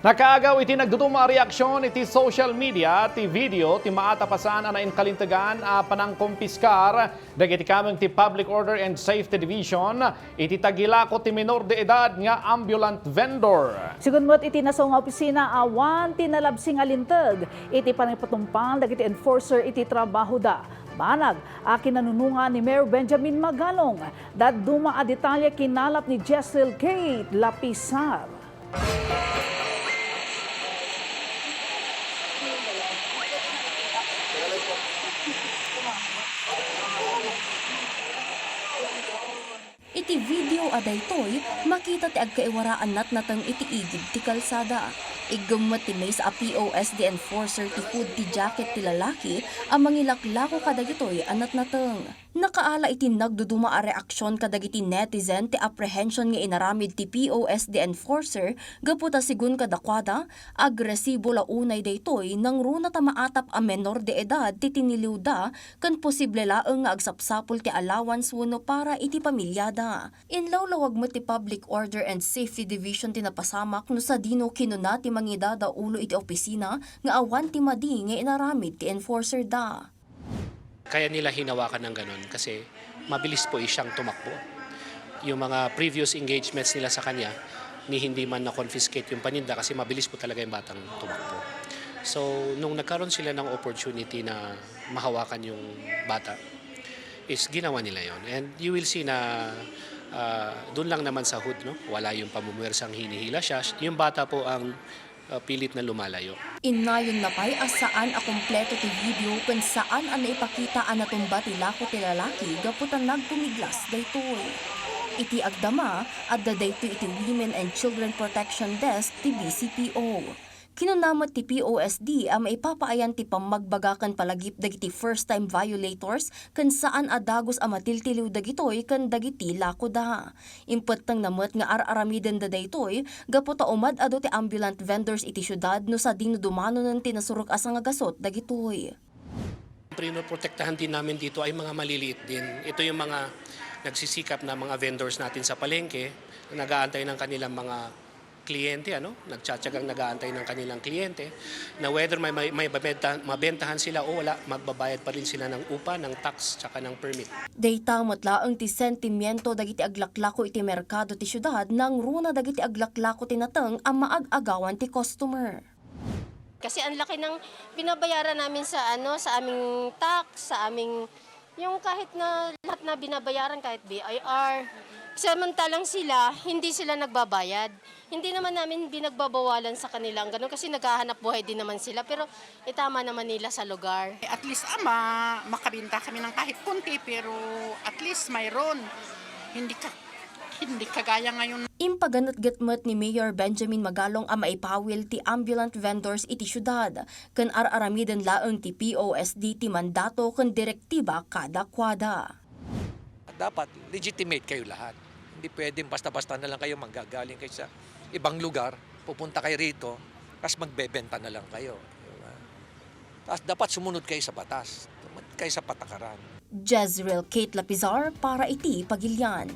Nakaagaw iti nagduduma reaksyon iti social media ti video ti maatapasan ana in kalintagan panang kumpiskar dagiti kameng ti Public Order and Safety Division iti tagilako ti minor de edad nga ambulant vendor. Sigun mo't iti naso nga opisina awan ti nalabsing alintag iti panagpatumpang dagiti enforcer iti trabaho da. Banag, akin nanunungan ni Mayor Benjamin Magalong dat duma a detalye kinalap ni Jessel Kate Lapisar. Iti video aday toy, makita ti agkaiwaraan natang iti igid ti kalsada. Igummat ti may sa POSD enforcer ti hood ti jacket ti lalaki, ang mangilaklako kadagitoy anat natang. Nakaala iti nagduduma a reaksyon kadagiti netizen ti apprehension nga inaramid ti POSD enforcer gaputa sigun kadakwada, agresibo launay daytoy nang runa ta maatap a menor de edad ti tiniliw da kan posible laeng nga agsapsapol ti allowance wenno para iti pamilyada. Inlawlawag mo ti Public Order and Safety Division ti napasamak no sa dino kinuna ti mangidada ulo iti opisina nga awan ti madi nga inaramid ti enforcer da. Kaya nila hinawakan ng ganun kasi mabilis po siyang tumakbo. Yung mga previous engagements nila sa kanya, ni hindi man na-confiscate yung paninda kasi mabilis po talaga yung batang tumakbo. So, nung nagkaroon sila ng opportunity na mahawakan yung bata, is ginawa nila yon. And you will see na doon lang naman sa hood, no? Wala yung pamumuwersang hinihila siya. Yung bata po ang pilit na lumalayo. Inayon na pa'y asaan a kompleto ti video kung saan ang naipakita ang natumba ti lako ti lalaki gaputan nagpumiglas daytoy. Iti agdama at daytoy iti Women and Children Protection Desk ti BCPO. Kinunamot ti POSD ang maipapaayan ti pamagbagakan palagip dagiti first-time violators kan saan adagos a matiltiliw dagitoy kan dagiti lako da. Impetang namot nga araramiden da daytoy gaputa umad ado ti ambulant vendors iti syudad no sa dinudumano ng tinasurok asa nga gasot dagitoy. Pinoprotektahan din namin dito ay mga maliliit din. Ito yung mga nagsisikap na mga vendors natin sa palengke, nag-aantay ng kanilang mga kliyente, nagtsatsagang nag-aantay ng kanilang kliyente, na whether may mabentahan sila o wala, magbabayad pa rin sila ng upa, ng tax, tsaka ng permit. Dayta matlaang ti sentimiento dagiti aglaklako iti merkado ti syudad nang runa dagiti aglaklako ti nateng ang maag-agawan ti customer. Kasi ang laki ng binabayaran namin sa sa aming tax, sa aming yung kahit na lahat na binabayaran kahit BIR. Samantalang sila, hindi sila nagbabayad. Hindi naman namin binagbabawalan sa kanilang ganun kasi naghahanap buhay din naman sila pero itama naman nila sa lugar. At least makabinta kami ng kahit kunti pero at least mayroon. Hindi kagaya ngayon. Impaganat gatmet ni Mayor Benjamin Magalong ang maipawil ti ambulant vendors iti syudad kan ar-aramiden laeng ti POSD ti mandato kan direktiba kada kwada. Dapat legitimate kayo lahat. Hindi pwedeng basta-basta na lang kayo manggagaling kayo sa ibang lugar, pupunta kayo rito, tapos magbebenta na lang kayo. Diba? Tapos dapat sumunod kayo sa batas, sumunod kayo sa patakaran. Jezreel Kate Lapizar para iti Pagilian.